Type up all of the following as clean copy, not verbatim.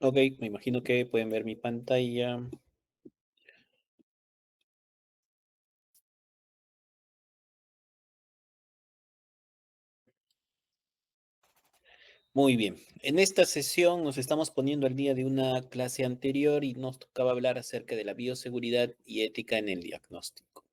Ok, me imagino que pueden ver mi pantalla. Muy bien. En esta sesión nos estamos poniendo al día de una clase anterior y nos tocaba hablar acerca de la bioseguridad y ética en el diagnóstico.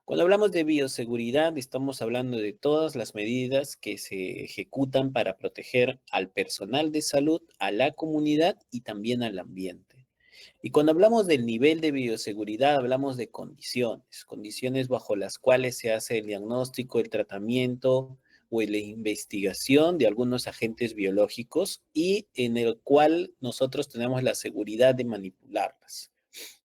Cuando hablamos de bioseguridad, estamos hablando de todas las medidas que se ejecutan para proteger al personal de salud, a la comunidad y también al ambiente. Y cuando hablamos del nivel de bioseguridad, hablamos de condiciones, condiciones bajo las cuales se hace el diagnóstico, el tratamiento o la investigación de algunos agentes biológicos y en el cual nosotros tenemos la seguridad de manipularlas.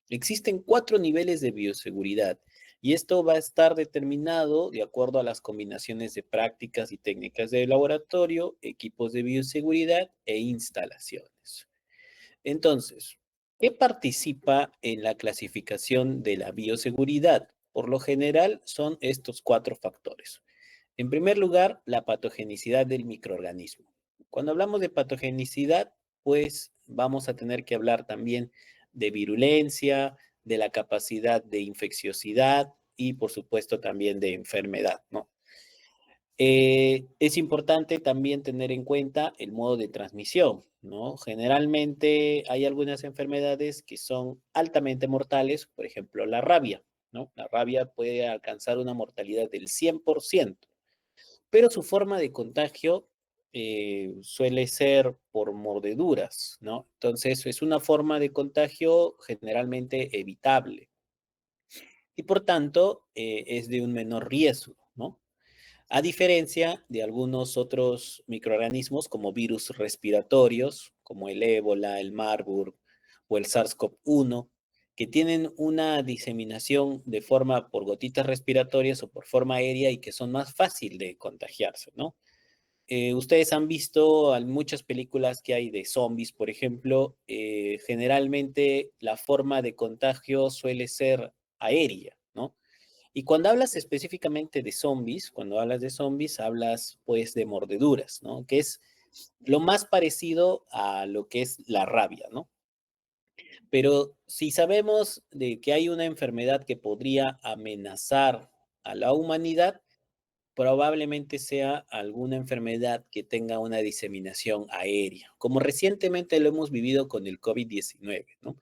Existen 4 niveles de bioseguridad y esto va a estar determinado de acuerdo a las combinaciones de prácticas y técnicas de laboratorio, equipos de bioseguridad e instalaciones. Entonces, ¿qué participa en la clasificación de la bioseguridad? Por lo general son estos 4 factores. En primer lugar, la patogenicidad del microorganismo. Cuando hablamos de patogenicidad, pues vamos a tener que hablar también de virulencia, de la capacidad de infecciosidad y por supuesto también de enfermedad, ¿no? Es importante también tener en cuenta el modo de transmisión, ¿no? Generalmente hay algunas enfermedades que son altamente mortales, por ejemplo, la rabia, ¿no? La rabia puede alcanzar una mortalidad del 100%, pero su forma de contagio suele ser por mordeduras, ¿no? Entonces, es una forma de contagio generalmente evitable y por tanto es de un menor riesgo, ¿no? A diferencia de algunos otros microorganismos como virus respiratorios, como el ébola, el Marburg o el SARS-CoV-1, que tienen una diseminación de forma por gotitas respiratorias o por forma aérea y que son más fácil de contagiarse, ¿no? Ustedes han visto muchas películas que hay de zombies, por ejemplo, generalmente la forma de contagio suele ser aérea, ¿no? Y cuando hablas específicamente de zombies, cuando hablas de zombies, hablas pues de mordeduras, ¿no? Que es lo más parecido a lo que es la rabia, ¿no? Pero si sabemos de que hay una enfermedad que podría amenazar a la humanidad, probablemente sea alguna enfermedad que tenga una diseminación aérea, como recientemente lo hemos vivido con el COVID-19, ¿no?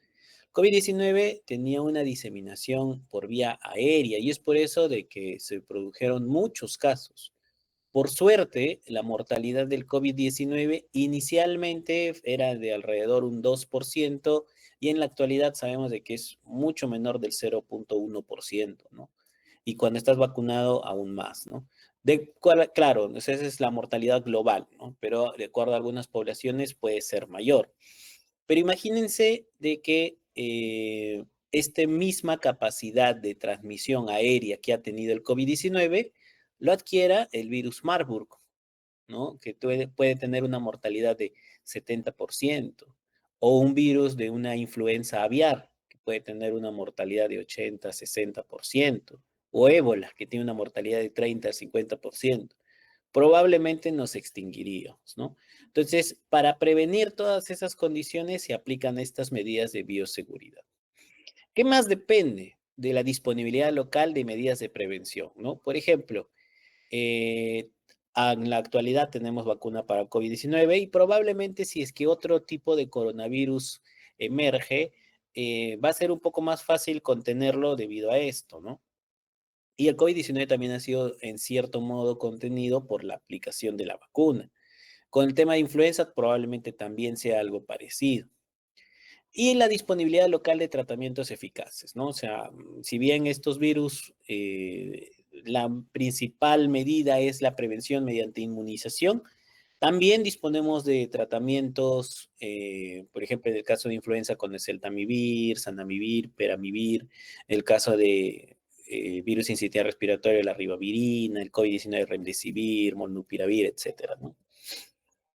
COVID-19 tenía una diseminación por vía aérea y es por eso de que se produjeron muchos casos. Por suerte, la mortalidad del COVID-19 inicialmente era de alrededor un 2% y en la actualidad sabemos de que es mucho menor del 0,1%, ¿no? Y cuando estás vacunado, aún más, ¿no? Claro, esa es la mortalidad global, ¿no? Pero de acuerdo a algunas poblaciones puede ser mayor. Pero imagínense de que esta misma capacidad de transmisión aérea que ha tenido el COVID-19 lo adquiera el virus Marburg, ¿no? Que puede tener una mortalidad de 70%, o un virus de una influenza aviar, que puede tener una mortalidad de 80, 60%, o ébola, que tiene una mortalidad de 30, 50%. Probablemente nos extinguiríamos, ¿no? Entonces, para prevenir todas esas condiciones se aplican estas medidas de bioseguridad. ¿Qué más depende? De la disponibilidad local de medidas de prevención, ¿no? Por ejemplo, eh, en la actualidad tenemos vacuna para COVID-19 y probablemente si es que otro tipo de coronavirus emerge, va a ser un poco más fácil contenerlo debido a esto, ¿no? Y el COVID-19 también ha sido en cierto modo contenido por la aplicación de la vacuna. Con el tema de influenza probablemente también sea algo parecido. Y la disponibilidad local de tratamientos eficaces, ¿no? O sea, si bien estos virus, la principal medida es la prevención mediante inmunización, también disponemos de tratamientos, por ejemplo, en el caso de influenza con el celtamivir, zanamivir, peramivir, el caso de virus sincitial respiratorio, la ribavirina, el COVID-19, remdesivir, molnupiravir, etcétera, ¿no?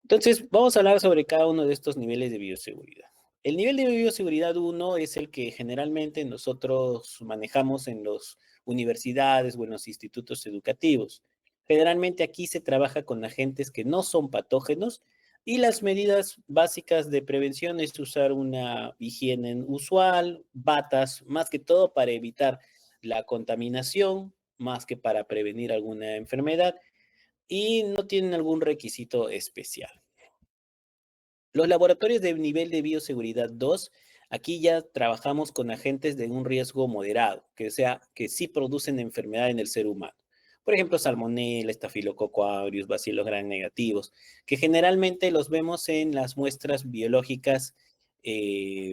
Entonces, vamos a hablar sobre cada uno de estos niveles de bioseguridad. El nivel de bioseguridad uno es el que generalmente nosotros manejamos en las universidades o en los institutos educativos. Generalmente aquí se trabaja con agentes que no son patógenos Y las medidas básicas de prevención es usar una higiene usual, batas, más que todo para evitar la contaminación, más que para prevenir alguna enfermedad, y no tienen algún requisito especial. Los laboratorios de nivel de bioseguridad 2, aquí ya trabajamos con agentes de un riesgo moderado, que sea que sí producen enfermedad en el ser humano. Por ejemplo, salmonella, estafilococo aureus, bacilos gram negativos, que generalmente los vemos en las muestras biológicas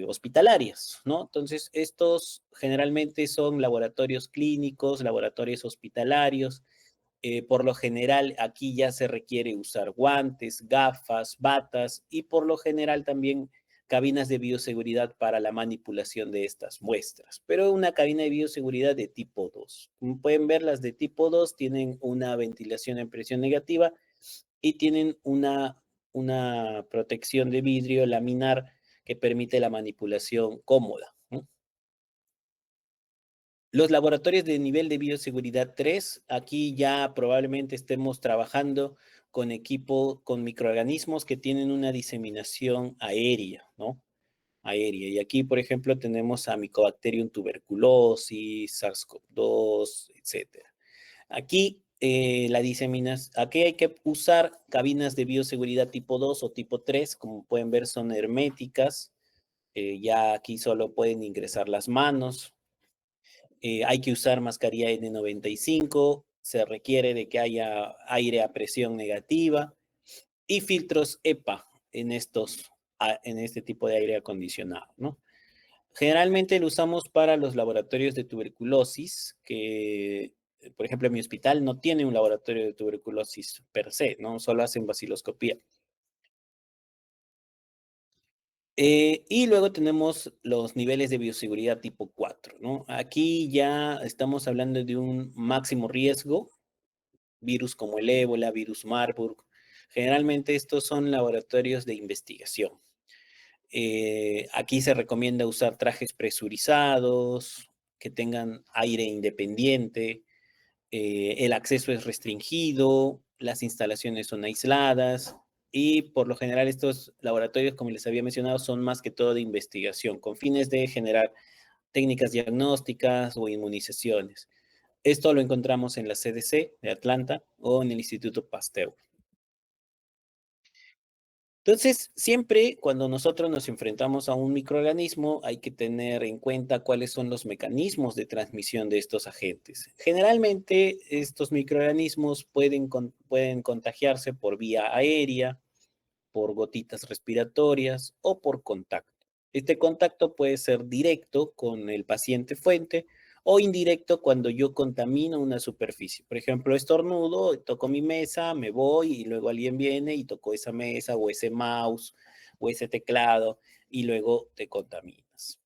hospitalarias, ¿no? Entonces, estos generalmente son laboratorios clínicos, laboratorios hospitalarios, por lo general, aquí ya se requiere usar guantes, gafas, batas y por lo general también cabinas de bioseguridad para la manipulación de estas muestras, pero una cabina de bioseguridad de tipo 2. Como pueden ver, las de tipo 2 tienen una ventilación en presión negativa y tienen una protección de vidrio laminar que permite la manipulación cómoda, ¿no? Los laboratorios de nivel de bioseguridad 3, aquí ya probablemente estemos trabajando con equipo, con microorganismos que tienen una diseminación aérea, ¿no? Aérea. Y aquí, por ejemplo, tenemos a Mycobacterium tuberculosis, SARS-CoV-2, etcétera. Aquí, aquí hay que usar cabinas de bioseguridad tipo 2 o tipo 3, como pueden ver, son herméticas. Ya aquí solo pueden ingresar las manos, hay que usar mascarilla N95, se requiere de que haya aire a presión negativa y filtros EPA en este tipo de aire acondicionado, ¿no? Generalmente lo usamos para los laboratorios de tuberculosis, que, por ejemplo, en mi hospital no tiene un laboratorio de tuberculosis per se, ¿no? Solo hacen vaciloscopía. Y luego tenemos los niveles de bioseguridad tipo 4, ¿no? Aquí ya estamos hablando de un máximo riesgo, virus como el ébola, virus Marburg. Generalmente estos son laboratorios de investigación. Aquí se recomienda usar trajes presurizados, que tengan aire independiente, el acceso es restringido, las instalaciones son aisladas y por lo general estos laboratorios, como les había mencionado, son más que todo de investigación, con fines de generar técnicas diagnósticas o inmunizaciones. Esto lo encontramos en la CDC de Atlanta o en el Instituto Pasteur. Entonces, siempre cuando nosotros nos enfrentamos a un microorganismo, hay que tener en cuenta cuáles son los mecanismos de transmisión de estos agentes. Generalmente, estos microorganismos pueden contagiarse por vía aérea, por gotitas respiratorias o por contacto. Este contacto puede ser directo con el paciente fuente o indirecto cuando yo contamino una superficie. Por ejemplo, estornudo, toco mi mesa, me voy y luego alguien viene y tocó esa mesa o ese mouse o ese teclado y luego te contaminas.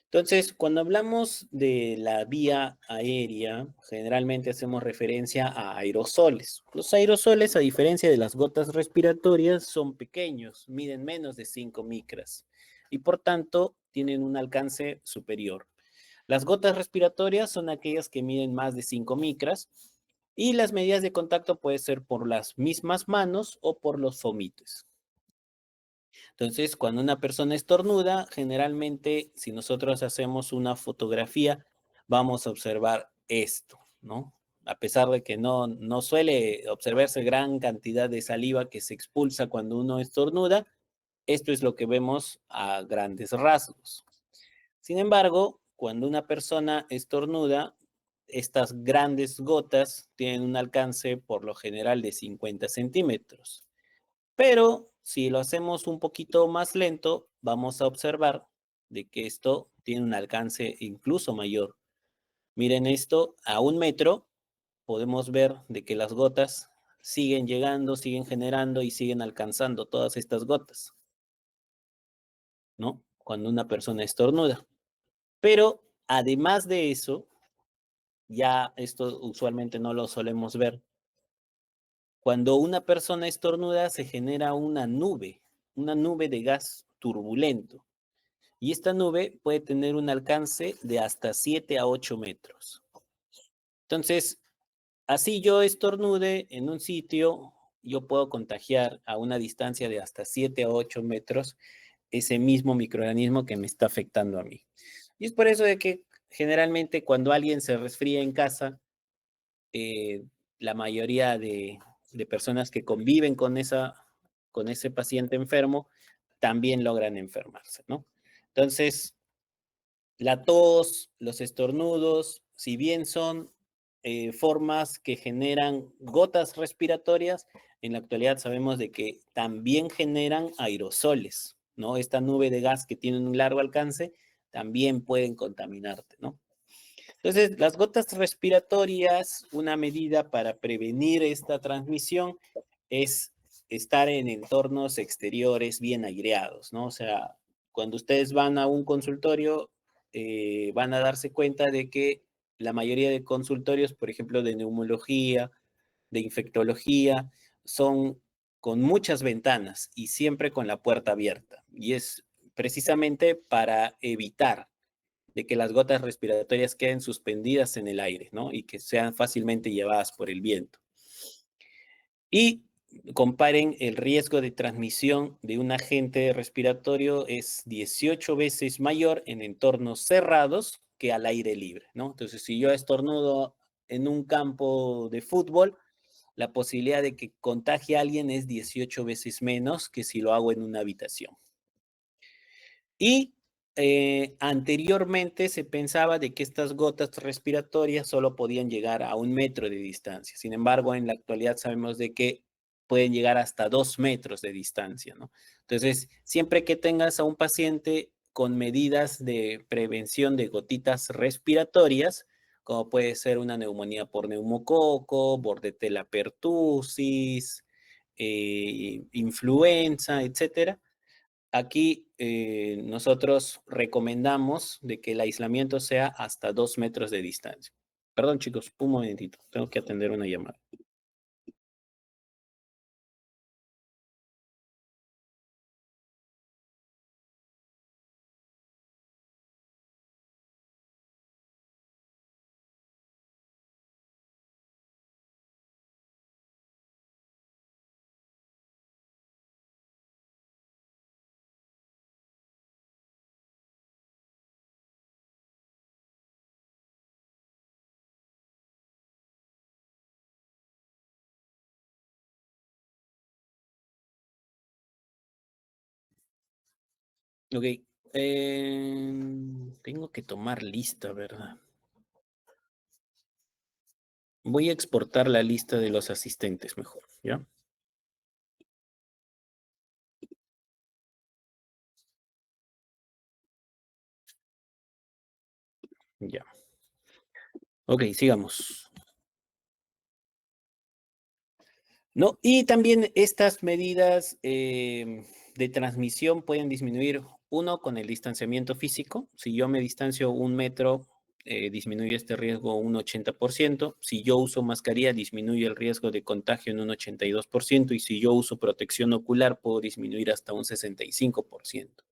Entonces, cuando hablamos de la vía aérea, generalmente hacemos referencia a aerosoles. Los aerosoles, a diferencia de las gotas respiratorias, son pequeños, miden menos de 5 micras y por tanto tienen un alcance superior. Las gotas respiratorias son aquellas que miden más de 5 micras y las medidas de contacto pueden ser por las mismas manos o por los fomites. Entonces, cuando una persona estornuda, generalmente, si nosotros hacemos una fotografía, vamos a observar esto, ¿no? A pesar de que no suele observarse gran cantidad de saliva que se expulsa cuando uno estornuda, esto es lo que vemos a grandes rasgos. Sin embargo, cuando una persona estornuda, estas grandes gotas tienen un alcance por lo general de 50 centímetros. Pero si lo hacemos un poquito más lento, vamos a observar de que esto tiene un alcance incluso mayor. Miren esto, a 1 metro podemos ver de que las gotas siguen llegando, siguen generando y siguen alcanzando todas estas gotas, ¿no? Cuando una persona estornuda. Pero además de eso, ya esto usualmente no lo solemos ver. Cuando una persona estornuda se genera una nube de gas turbulento. Y esta nube puede tener un alcance de hasta 7 a 8 metros. Entonces, así yo estornude en un sitio, yo puedo contagiar a una distancia de hasta 7 a 8 metros ese mismo microorganismo que me está afectando a mí. Y es por eso de que generalmente cuando alguien se resfría en casa, eh, la mayoría de personas que conviven con ese paciente enfermo también logran enfermarse, ¿no? Entonces, la tos, los estornudos, si bien son formas que generan gotas respiratorias, en la actualidad sabemos de que también generan aerosoles, ¿no? Esta nube de gas que tiene un largo alcance también pueden contaminarte, ¿no? Entonces, las gotas respiratorias, una medida para prevenir esta transmisión es estar en entornos exteriores bien aireados, ¿no? O sea, cuando ustedes van a un consultorio, van a darse cuenta de que la mayoría de consultorios, por ejemplo, de neumología, de infectología, son con muchas ventanas y siempre con la puerta abierta. Y es precisamente para evitar de que las gotas respiratorias queden suspendidas en el aire, ¿no? Y que sean fácilmente llevadas por el viento. Y comparen el riesgo de transmisión de un agente respiratorio es 18 veces mayor en entornos cerrados que al aire libre, ¿no? Entonces, si yo estornudo en un campo de fútbol, la posibilidad de que contagie a alguien es 18 veces menos que si lo hago en una habitación. Y anteriormente se pensaba de que estas gotas respiratorias solo podían llegar a 1 metro de distancia. Sin embargo, en la actualidad sabemos de que pueden llegar hasta 2 metros de distancia, ¿no? Entonces, siempre que tengas a un paciente con medidas de prevención de gotitas respiratorias, como puede ser una neumonía por neumococo, bordetella pertussis, influenza, etcétera. Aquí nosotros recomendamos de que el aislamiento sea hasta 2 metros de distancia. Perdón, chicos, un momentito. Tengo que atender una llamada. Ok. Tengo que tomar lista, ¿verdad? Voy a exportar la lista de los asistentes mejor, ¿ya? Ya. Ok, sigamos. ¿No? Y también estas medidas de transmisión pueden disminuir, uno, con el distanciamiento físico. Si yo me distancio 1 metro, disminuye este riesgo un 80%. Si yo uso mascarilla, disminuye el riesgo de contagio en un 82%. Y si yo uso protección ocular, puedo disminuir hasta un 65%.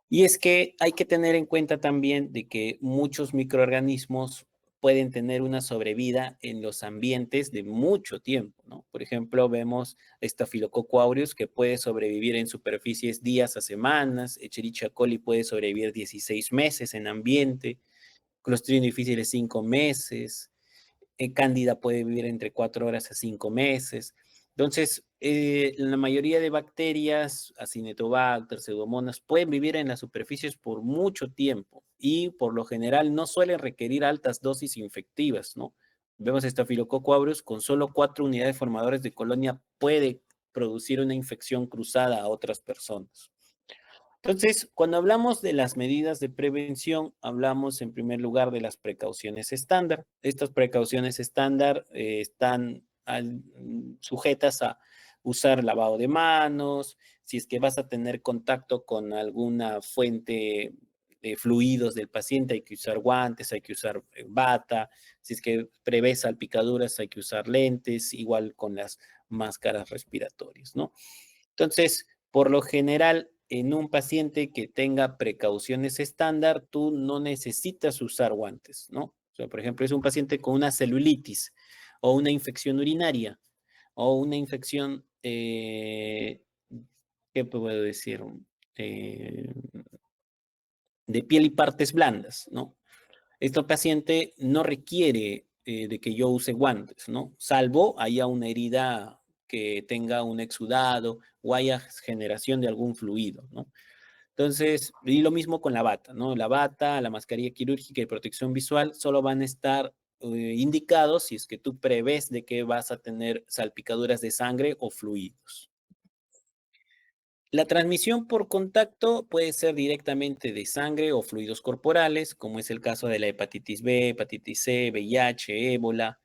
Y es que hay que tener en cuenta también de que muchos microorganismos pueden tener una sobrevida en los ambientes de mucho tiempo, ¿no? Por ejemplo, vemos Staphylococcus aureus que puede sobrevivir en superficies días a semanas, Escherichia coli puede sobrevivir 16 meses en ambiente, Clostridium difficile 5 meses, Cándida puede vivir entre 4 horas a 5 meses. Entonces, la mayoría de bacterias, Acinetobacter, Pseudomonas, pueden vivir en las superficies por mucho tiempo y por lo general no suelen requerir altas dosis infectivas, ¿no? Vemos Staphylococcus aureus con solo 4 unidades formadores de colonia puede producir una infección cruzada a otras personas. Entonces, cuando hablamos de las medidas de prevención, hablamos en primer lugar de las precauciones estándar. Estas precauciones estándar están sujetas a usar lavado de manos, si es que vas a tener contacto con alguna fuente de fluidos del paciente, hay que usar guantes, hay que usar bata, si es que prevés salpicaduras, hay que usar lentes, igual con las máscaras respiratorias, ¿no? Entonces, por lo general, en un paciente que tenga precauciones estándar, tú no necesitas usar guantes, ¿no? O sea, por ejemplo, es un paciente con una celulitis o una infección urinaria. o una infección, ¿qué puedo decir? Eh, de piel y partes blandas, ¿no? Este paciente no requiere de que yo use guantes, ¿no? Salvo haya una herida que tenga un exudado o haya generación de algún fluido, ¿no? Entonces, y lo mismo con la bata, ¿no? La bata, la mascarilla quirúrgica y protección visual solo van a estar indicados si es que tú prevés de que vas a tener salpicaduras de sangre o fluidos. La transmisión por contacto puede ser directamente de sangre o fluidos corporales, como es el caso de la hepatitis B, hepatitis C, VIH, ébola.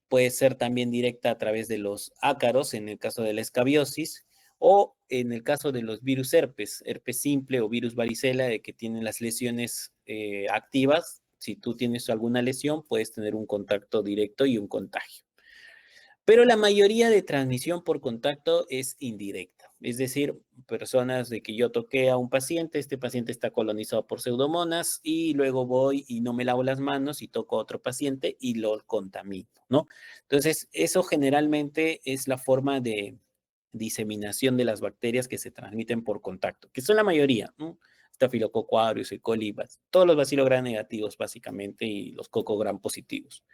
Puede ser también directa a través de los ácaros, en el caso de la escabiosis, o en el caso de los virus herpes, herpes simple o virus varicela, de que tienen las lesiones activas. Si tú tienes alguna lesión, puedes tener un contacto directo y un contagio. Pero la mayoría de transmisión por contacto es indirecta. Es decir, personas de que yo toqué a un paciente, este paciente está colonizado por pseudomonas y luego voy y no me lavo las manos y toco a otro paciente y lo contamino, ¿no? Entonces, eso generalmente es la forma de diseminación de las bacterias que se transmiten por contacto, que son la mayoría, ¿no? Estafilococo aureus, E. coli, todos los bacillus gram negativos básicamente y los coco gram positivos.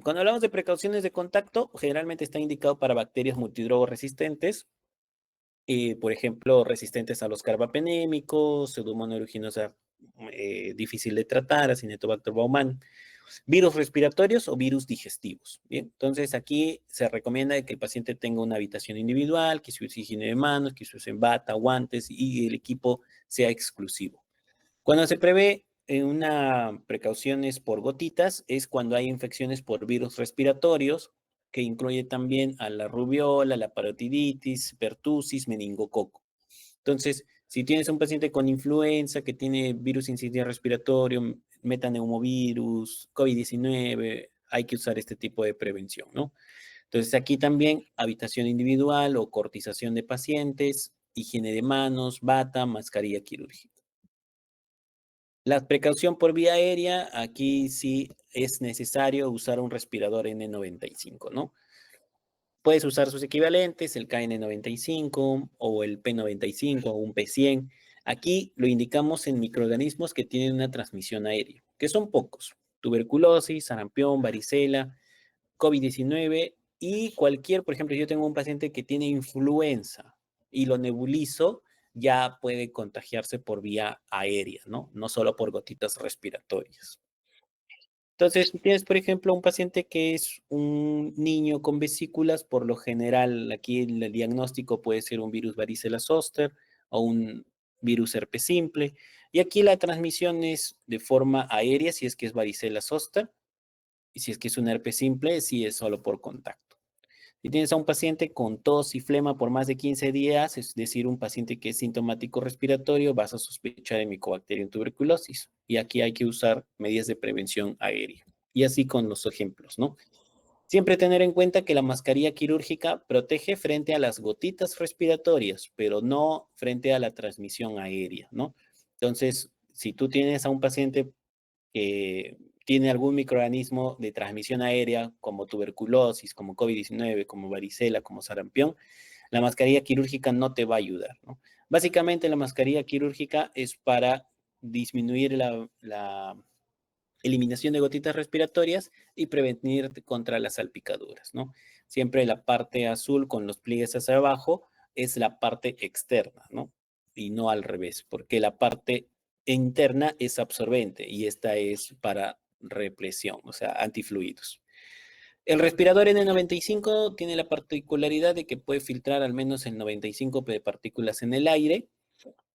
Cuando hablamos de precauciones de contacto, generalmente está indicado para bacterias multidrogo-resistentes, por ejemplo, resistentes a los carbapenémicos, Pseudomonas aeruginosa difícil de tratar, Acinetobacter baumannii, virus respiratorios o virus digestivos. Bien, entonces aquí se recomienda que el paciente tenga una habitación individual, que se use higiene de manos, que se usen bata, guantes y el equipo sea exclusivo. Cuando se prevé una precauciones por gotitas es cuando hay infecciones por virus respiratorios, que incluye también a la rubiola, la parotiditis, pertusis, meningococo. Entonces, si tienes un paciente con influenza que tiene virus incisional respiratorio, metaneumovirus, COVID-19, hay que usar este tipo de prevención, ¿no? Entonces, aquí también habitación individual o cortización de pacientes, higiene de manos, bata, mascarilla quirúrgica. La precaución por vía aérea, aquí sí es necesario usar un respirador N95, ¿no? Puedes usar sus equivalentes, el KN95 o el P95 o un P100. Aquí lo indicamos en microorganismos que tienen una transmisión aérea, que son pocos. Tuberculosis, sarampión, varicela, COVID-19 y cualquier, por ejemplo, yo tengo un paciente que tiene influenza y lo nebulizo, ya puede contagiarse por vía aérea, ¿no? No solo por gotitas respiratorias. Entonces, si tienes, por ejemplo, un paciente que es un niño con vesículas, por lo general, aquí el diagnóstico puede ser un virus varicela zoster o un virus herpes simple. Y aquí la transmisión es de forma aérea, si es que es varicela zoster, y si es que es un herpes simple, si es solo por contacto. Si tienes a un paciente con tos y flema por más de 15 días, es decir, un paciente que es sintomático respiratorio, vas a sospechar de Mycobacterium tuberculosis. Y aquí hay que usar medidas de prevención aérea. Y así con los ejemplos, ¿no? Siempre tener en cuenta que la mascarilla quirúrgica protege frente a las gotitas respiratorias, pero no frente a la transmisión aérea, ¿no? Entonces, si tú tienes a un paciente que tiene algún microorganismo de transmisión aérea, como tuberculosis, como COVID-19, como varicela, como sarampión, la mascarilla quirúrgica no te va a ayudar, ¿no? Básicamente la mascarilla quirúrgica es para disminuir la eliminación de gotitas respiratorias y prevenir contra las salpicaduras, ¿no? Siempre la parte azul con los pliegues hacia abajo es la parte externa, ¿no? Y no al revés, porque la parte interna es absorbente y esta es para represión, o sea, antifluidos. El respirador N95 tiene la particularidad de que puede filtrar al menos el 95 de partículas en el aire.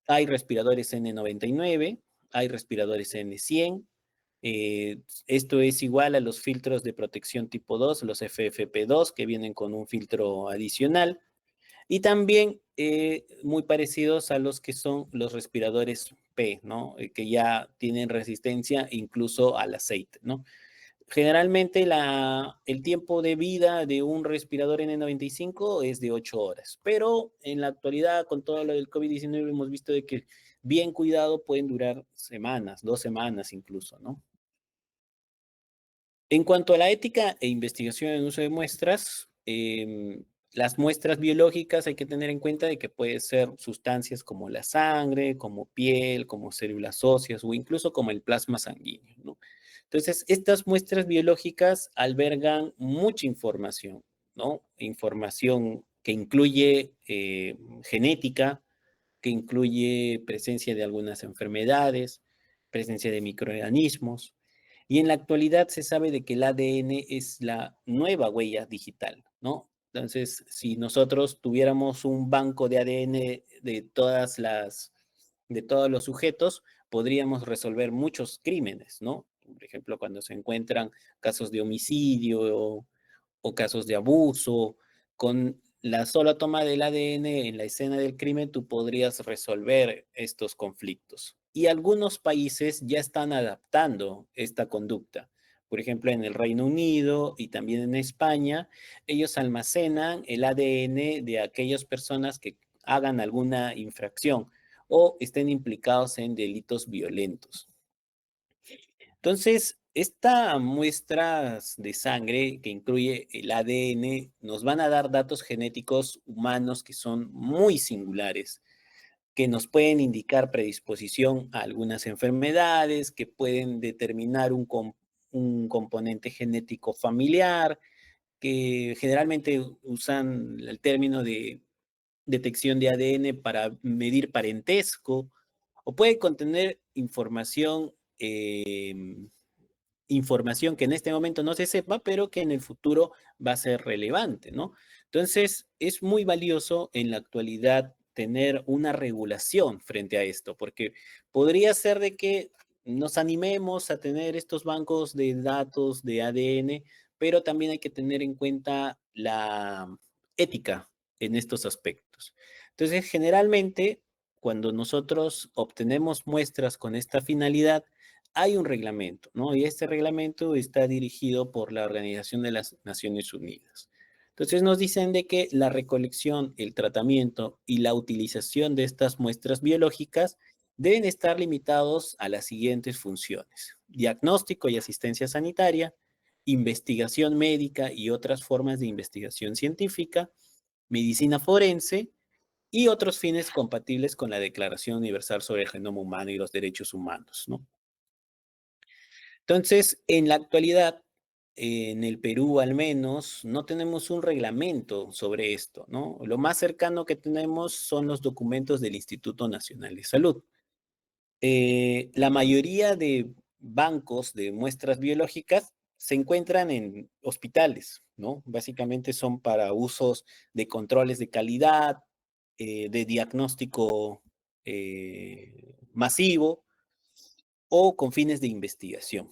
Hay respiradores N99, hay respiradores N100. Esto es igual a los filtros de protección tipo 2, los FFP2, que vienen con un filtro adicional. Y también muy parecidos a los que son los respiradores P, ¿no? Que ya tienen resistencia incluso al aceite, ¿no? Generalmente el tiempo de vida de un respirador N95 es de 8 horas, pero en la actualidad con todo lo del COVID-19 hemos visto de que bien cuidado pueden durar semanas, 2 semanas incluso, ¿no? En cuanto a la ética e investigación en uso de muestras, las muestras biológicas hay que tener en cuenta de que puede ser sustancias como la sangre, como piel, como células óseas o incluso como el plasma sanguíneo, ¿no? Entonces, estas muestras biológicas albergan mucha información, ¿no? Información que incluye genética, que incluye presencia de algunas enfermedades, presencia de microorganismos, y en la actualidad se sabe de que el ADN es la nueva huella digital, ¿no? Entonces, si nosotros tuviéramos un banco de ADN de todos los sujetos, podríamos resolver muchos crímenes, ¿no? Por ejemplo, cuando se encuentran casos de homicidio o casos de abuso, con la sola toma del ADN en la escena del crimen, tú podrías resolver estos conflictos. Y algunos países ya están adaptando esta conducta. Por ejemplo, en el Reino Unido y también en España, ellos almacenan el ADN de aquellas personas que hagan alguna infracción o estén implicados en delitos violentos. Entonces, estas muestras de sangre que incluye el ADN nos van a dar datos genéticos humanos que son muy singulares, que nos pueden indicar predisposición a algunas enfermedades, que pueden determinar un componente genético familiar, que generalmente usan el término de detección de ADN para medir parentesco, o puede contener información que en este momento no se sepa, pero que en el futuro va a ser relevante, ¿no? Entonces, es muy valioso en la actualidad tener una regulación frente a esto, porque podría ser de que nos animemos a tener estos bancos de datos de ADN, pero también hay que tener en cuenta la ética en estos aspectos. Entonces, generalmente, cuando nosotros obtenemos muestras con esta finalidad, hay un reglamento, ¿no? Y este reglamento está dirigido por la Organización de las Naciones Unidas. Entonces nos dicen de que la recolección, el tratamiento y la utilización de estas muestras biológicas deben estar limitados a las siguientes funciones: diagnóstico y asistencia sanitaria, investigación médica y otras formas de investigación científica, medicina forense y otros fines compatibles con la Declaración Universal sobre el Genoma Humano y los Derechos Humanos, ¿no? Entonces, en la actualidad, en el Perú al menos, no tenemos un reglamento sobre esto, ¿no? Lo más cercano que tenemos son los documentos del Instituto Nacional de Salud. La mayoría de bancos de muestras biológicas se encuentran en hospitales, ¿no? Básicamente son para usos de controles de calidad, de diagnóstico masivo o con fines de investigación.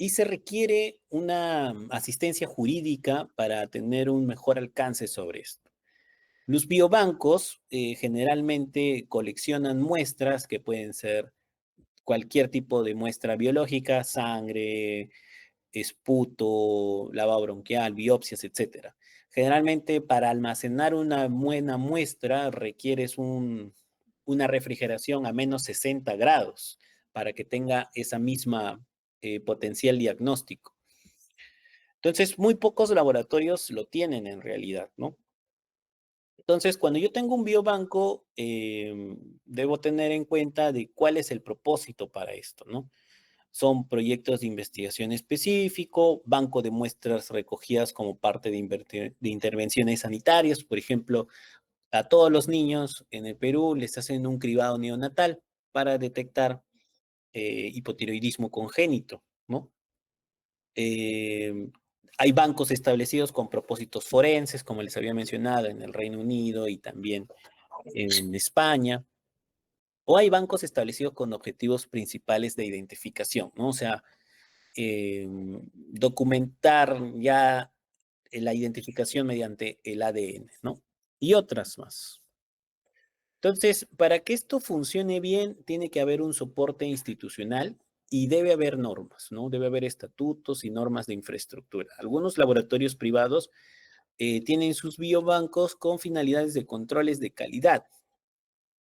Y se requiere una asistencia jurídica para tener un mejor alcance sobre esto. Los biobancos generalmente coleccionan muestras que pueden ser cualquier tipo de muestra biológica, sangre, esputo, lavado bronquial, biopsias, etcétera. Generalmente para almacenar una buena muestra requieres una refrigeración a menos 60 grados para que tenga esa misma potencial diagnóstico. Entonces, muy pocos laboratorios lo tienen en realidad, ¿no? Entonces, cuando yo tengo un biobanco, debo tener en cuenta de cuál es el propósito para esto, ¿no? Son proyectos de investigación específico, banco de muestras recogidas como parte de intervenciones sanitarias. Por ejemplo, a todos los niños en el Perú les hacen un cribado neonatal para detectar hipotiroidismo congénito, ¿no? Eh, Hay bancos establecidos con propósitos forenses, como les había mencionado, en el Reino Unido y también en España. O hay bancos establecidos con objetivos principales de identificación, ¿no? O sea, documentar ya la identificación mediante el ADN, ¿no? Y otras más. Entonces, para que esto funcione bien, tiene que haber un soporte institucional y debe haber normas, ¿no? Debe haber estatutos y normas de infraestructura. Algunos laboratorios privados tienen sus biobancos con finalidades de controles de calidad,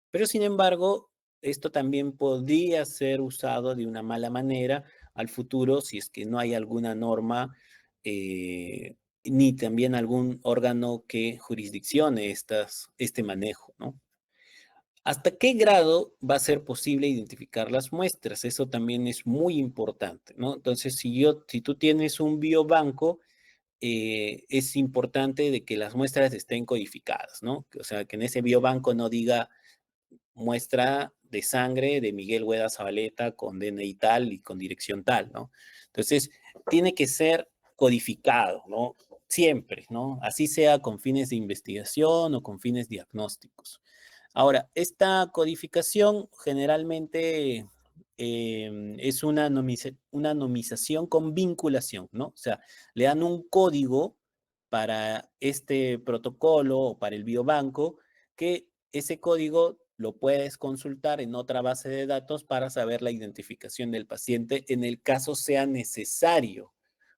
pero sin embargo, esto también podría ser usado de una mala manera al futuro si es que no hay alguna norma ni también algún órgano que jurisdiccione este manejo, ¿no? ¿Hasta qué grado va a ser posible identificar las muestras? Eso también es muy importante, ¿no? Entonces, si tú tienes un biobanco, es importante de que las muestras estén codificadas, ¿no? O sea, que en ese biobanco no diga muestra de sangre de Miguel Hueda Zabaleta con DNI tal y con dirección tal, ¿no? Entonces, tiene que ser codificado, ¿no? Siempre, ¿no? Así sea con fines de investigación o con fines diagnósticos. Ahora, esta codificación generalmente es una nomización con vinculación, ¿no? O sea, le dan un código para este protocolo o para el biobanco que ese código lo puedes consultar en otra base de datos para saber la identificación del paciente en el caso sea necesario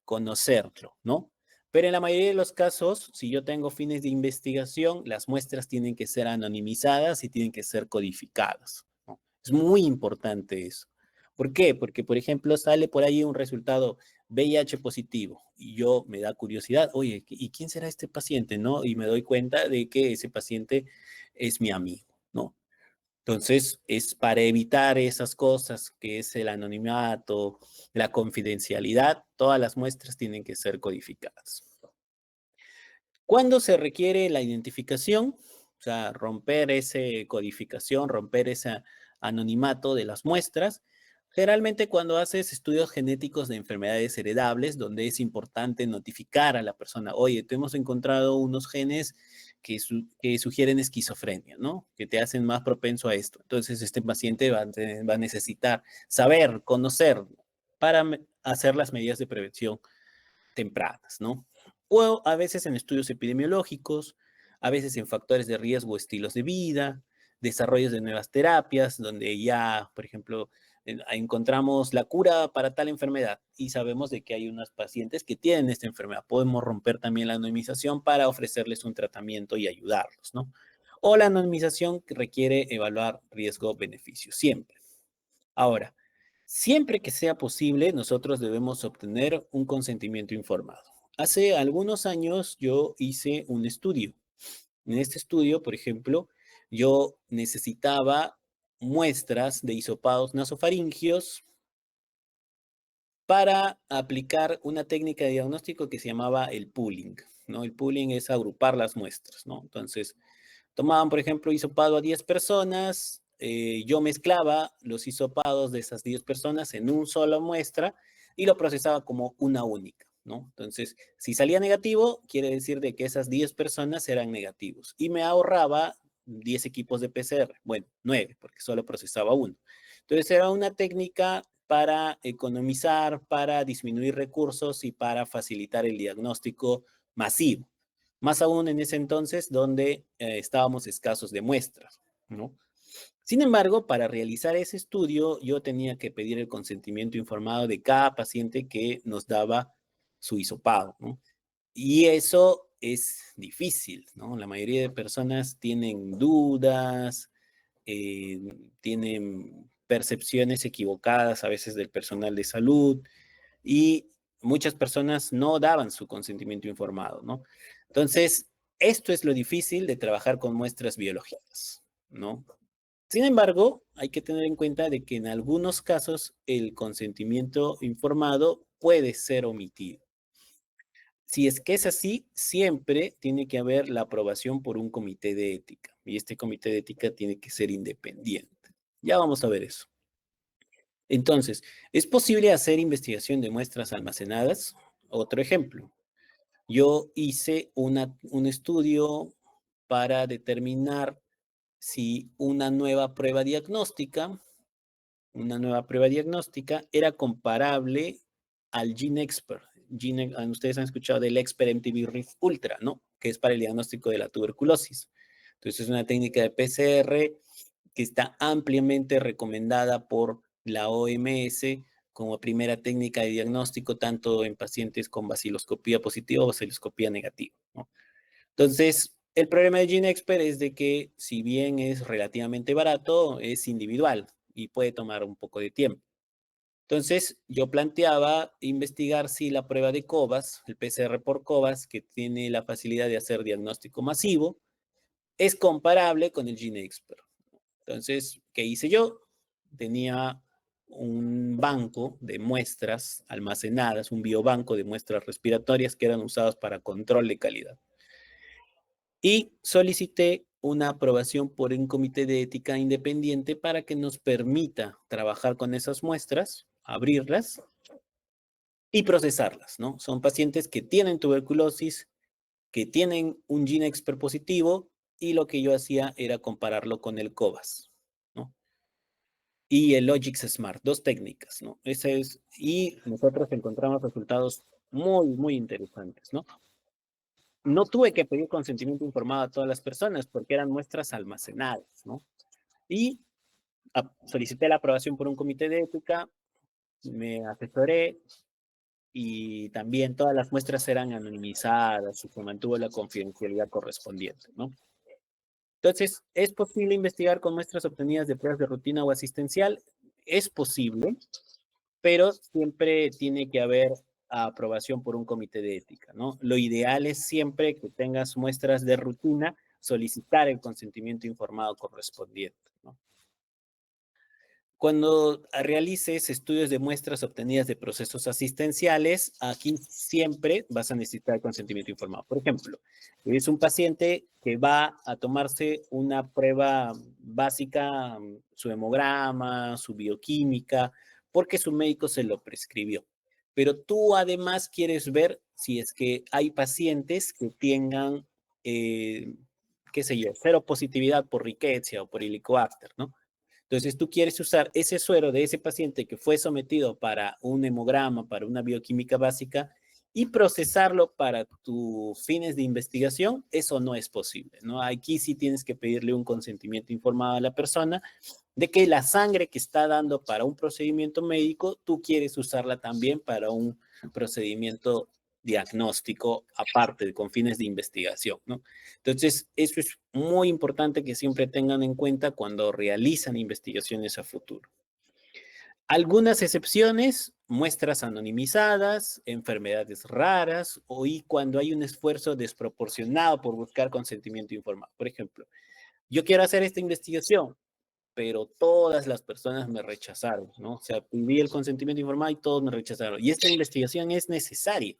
conocerlo, ¿no? Pero en la mayoría de los casos, si yo tengo fines de investigación, las muestras tienen que ser anonimizadas y tienen que ser codificadas, ¿no? Es muy importante eso. ¿Por qué? Porque, por ejemplo, sale por ahí un resultado VIH positivo y yo me da curiosidad, oye, ¿y quién será este paciente? ¿No? Y me doy cuenta de que ese paciente es mi amigo, ¿no? Entonces, es para evitar esas cosas, que es el anonimato, la confidencialidad, todas las muestras tienen que ser codificadas. ¿Cuándo se requiere la identificación? O sea, romper esa codificación, romper ese anonimato de las muestras. Generalmente cuando haces estudios genéticos de enfermedades heredables, donde es importante notificar a la persona, oye, te hemos encontrado unos genes que sugieren esquizofrenia, ¿no? Que te hacen más propenso a esto. Entonces, este paciente va a necesitar saber, conocer, para hacer las medidas de prevención tempranas, ¿no? O a veces en estudios epidemiológicos, a veces en factores de riesgo, estilos de vida, desarrollos de nuevas terapias, donde ya, por ejemplo, encontramos la cura para tal enfermedad y sabemos de que hay unos pacientes que tienen esta enfermedad. Podemos romper también la anonimización para ofrecerles un tratamiento y ayudarlos, ¿no? O la anonimización que requiere evaluar riesgo-beneficio, siempre. Ahora, siempre que sea posible, nosotros debemos obtener un consentimiento informado. Hace algunos años yo hice un estudio. En este estudio, por ejemplo, yo necesitaba muestras de hisopados nasofaringios para aplicar una técnica de diagnóstico que se llamaba el pooling, ¿no? El pooling es agrupar las muestras, ¿no? Entonces, tomaban, por ejemplo, hisopado a 10 personas, yo mezclaba los hisopados de esas 10 personas en un solo muestra y lo procesaba como una única, ¿no? Entonces, si salía negativo, quiere decir de que esas 10 personas eran negativos y me ahorraba 10 equipos de PCR, bueno, 9, porque solo procesaba uno. Entonces, era una técnica para economizar, para disminuir recursos y para facilitar el diagnóstico masivo. Más aún en ese entonces donde estábamos escasos de muestras, ¿no? Sin embargo, para realizar ese estudio, yo tenía que pedir el consentimiento informado de cada paciente que nos daba su hisopado, ¿no? Y eso es difícil, ¿no? La mayoría de personas tienen dudas, eh, tienen percepciones equivocadas a veces del personal de salud y muchas personas no daban su consentimiento informado, ¿no? Entonces, esto es lo difícil de trabajar con muestras biológicas, ¿no? Sin embargo, hay que tener en cuenta de que en algunos casos el consentimiento informado puede ser omitido. Si es que es así, siempre tiene que haber la aprobación por un comité de ética y este comité de ética tiene que ser independiente. Ya vamos a ver eso. Entonces, ¿es posible hacer investigación de muestras almacenadas? Otro ejemplo, yo hice un estudio para determinar si una nueva prueba diagnóstica era comparable al GeneXpert. Ustedes han escuchado del Expert MTV Risk Ultra, ¿no? Que es para el diagnóstico de la tuberculosis. Entonces, es una técnica de PCR que está ampliamente recomendada por la OMS como primera técnica de diagnóstico, tanto en pacientes con baciloscopía positiva o baciloscopía negativa, ¿no? Entonces, el problema de GeneXpert es de que, si bien es relativamente barato, es individual y puede tomar un poco de tiempo. Entonces, yo planteaba investigar si la prueba de Cobas, el PCR por Cobas, que tiene la facilidad de hacer diagnóstico masivo, es comparable con el GeneXpert. Entonces, ¿qué hice yo? Tenía un banco de muestras almacenadas, un biobanco de muestras respiratorias que eran usadas para control de calidad. Y solicité una aprobación por un comité de ética independiente para que nos permita trabajar con esas muestras, abrirlas y procesarlas, ¿no? Son pacientes que tienen tuberculosis, que tienen un GeneXpert positivo y lo que yo hacía era compararlo con el Cobas, ¿no? Y el Logix Smart, dos técnicas, ¿no? Ese es, y nosotros encontramos resultados muy, muy interesantes, ¿no? No tuve que pedir consentimiento informado a todas las personas porque eran muestras almacenadas, ¿no? Y solicité la aprobación por un comité de ética, me asesoré y también todas las muestras eran anonimizadas y se mantuvo la confidencialidad correspondiente, ¿no? Entonces, ¿es posible investigar con muestras obtenidas de pruebas de rutina o asistencial? Es posible, pero siempre tiene que haber aprobación por un comité de ética, ¿no? Lo ideal es siempre que tengas muestras de rutina, solicitar el consentimiento informado correspondiente, ¿no? Cuando realices estudios de muestras obtenidas de procesos asistenciales, aquí siempre vas a necesitar el consentimiento informado. Por ejemplo, es un paciente que va a tomarse una prueba básica, su hemograma, su bioquímica, porque su médico se lo prescribió. Pero tú además quieres ver si es que hay pacientes que tengan, qué sé yo, cero positividad por riqueza o por helicobacter, ¿no? Entonces, tú quieres usar ese suero de ese paciente que fue sometido para un hemograma, para una bioquímica básica, y procesarlo para tus fines de investigación, eso no es posible, ¿no? Aquí sí tienes que pedirle un consentimiento informado a la persona de que la sangre que está dando para un procedimiento médico, tú quieres usarla también para un procedimiento diagnóstico aparte, con fines de investigación, ¿no? Entonces, eso es muy importante que siempre tengan en cuenta cuando realizan investigaciones a futuro. Algunas excepciones, muestras anonimizadas, enfermedades raras y cuando hay un esfuerzo desproporcionado por buscar consentimiento informado. Por ejemplo, yo quiero hacer esta investigación, pero todas las personas me rechazaron, ¿no? O sea, pedí el consentimiento informado y todos me rechazaron. Y esta investigación es necesaria.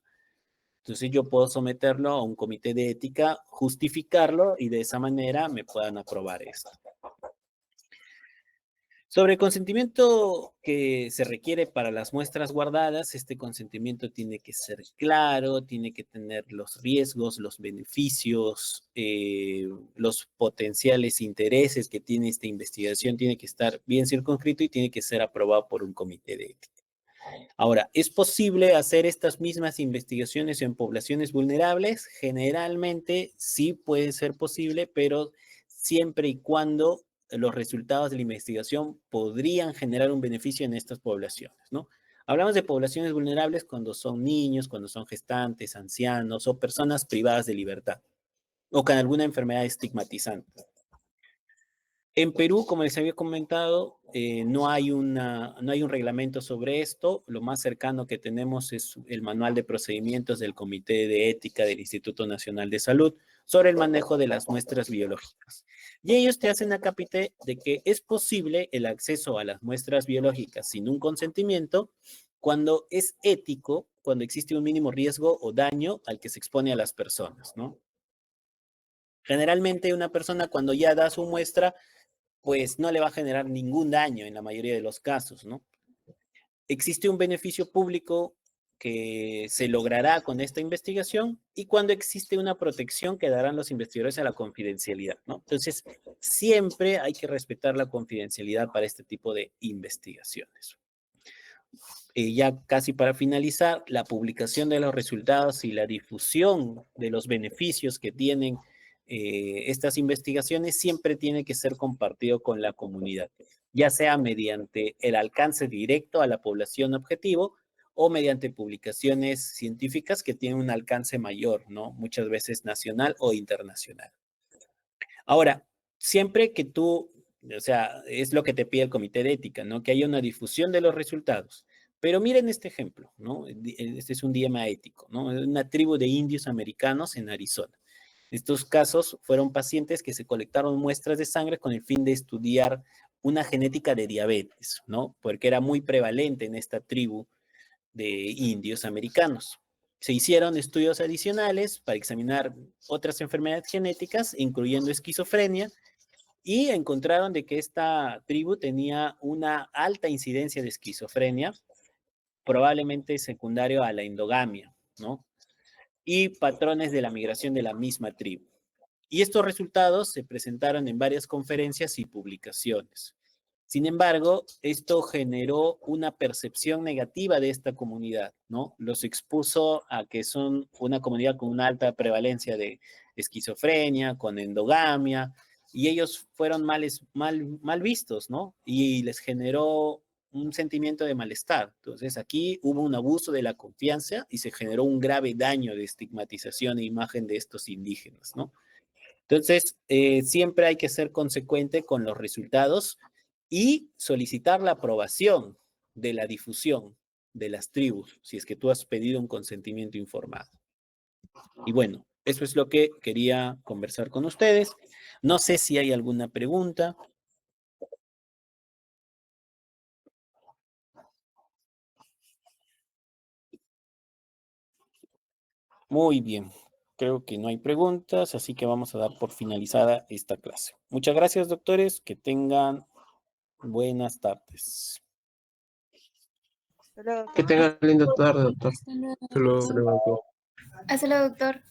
Entonces yo puedo someterlo a un comité de ética, justificarlo y de esa manera me puedan aprobar esto. Sobre el consentimiento que se requiere para las muestras guardadas, este consentimiento tiene que ser claro, tiene que tener los riesgos, los beneficios, los potenciales intereses que tiene esta investigación, tiene que estar bien circunscrito y tiene que ser aprobado por un comité de ética. Ahora, ¿es posible hacer estas mismas investigaciones en poblaciones vulnerables? Generalmente sí puede ser posible, pero siempre y cuando los resultados de la investigación podrían generar un beneficio en estas poblaciones, ¿no? Hablamos de poblaciones vulnerables cuando son niños, cuando son gestantes, ancianos o personas privadas de libertad o con alguna enfermedad estigmatizante. En Perú, como les había comentado, no hay un reglamento sobre esto. Lo más cercano que tenemos es el manual de procedimientos del Comité de Ética del Instituto Nacional de Salud sobre el manejo de las muestras biológicas. Y ellos te hacen acápite de que es posible el acceso a las muestras biológicas sin un consentimiento cuando es ético, cuando existe un mínimo riesgo o daño al que se expone a las personas, ¿no? Generalmente una persona cuando ya da su muestra pues no le va a generar ningún daño en la mayoría de los casos, ¿no? Existe un beneficio público que se logrará con esta investigación y cuando existe una protección que darán los investigadores a la confidencialidad, ¿no? Entonces, siempre hay que respetar la confidencialidad para este tipo de investigaciones. Ya casi para finalizar, la publicación de los resultados y la difusión de los beneficios que tienen estas investigaciones siempre tiene que ser compartido con la comunidad, ya sea mediante el alcance directo a la población objetivo o mediante publicaciones científicas que tienen un alcance mayor, ¿no? Muchas veces nacional o internacional. Ahora, siempre que tú, o sea, es lo que te pide el comité de ética, ¿no? Que haya una difusión de los resultados, Pero miren este ejemplo, ¿no? Este es un dilema ético, ¿no? Una tribu de indios americanos en Arizona. Estos casos fueron pacientes que se colectaron muestras de sangre con el fin de estudiar una genética de diabetes, ¿no? Porque era muy prevalente en esta tribu de indios americanos. Se hicieron estudios adicionales para examinar otras enfermedades genéticas, incluyendo esquizofrenia, y encontraron de que esta tribu tenía una alta incidencia de esquizofrenia, probablemente secundario a la endogamia, ¿no? Y patrones de la migración de la misma tribu. Y estos resultados se presentaron en varias conferencias y publicaciones. Sin embargo, esto generó una percepción negativa de esta comunidad, ¿no? Los expuso a que son una comunidad con una alta prevalencia de esquizofrenia, con endogamia, y ellos fueron mal vistos, ¿no? Y les generó un sentimiento de malestar. Entonces, aquí hubo un abuso de la confianza y se generó un grave daño de estigmatización e imagen de estos indígenas, ¿no? Entonces, siempre hay que ser consecuente con los resultados y solicitar la aprobación de la difusión de las tribus, si es que tú has pedido un consentimiento informado. Y bueno, eso es lo que quería conversar con ustedes. No sé si hay alguna pregunta. Muy bien, creo que no hay preguntas, así que vamos a dar por finalizada esta clase. Muchas gracias, doctores, que tengan buenas tardes. Que tenga linda tarde, doctor. Hasta luego. Hasta luego. Hasta luego, doctor.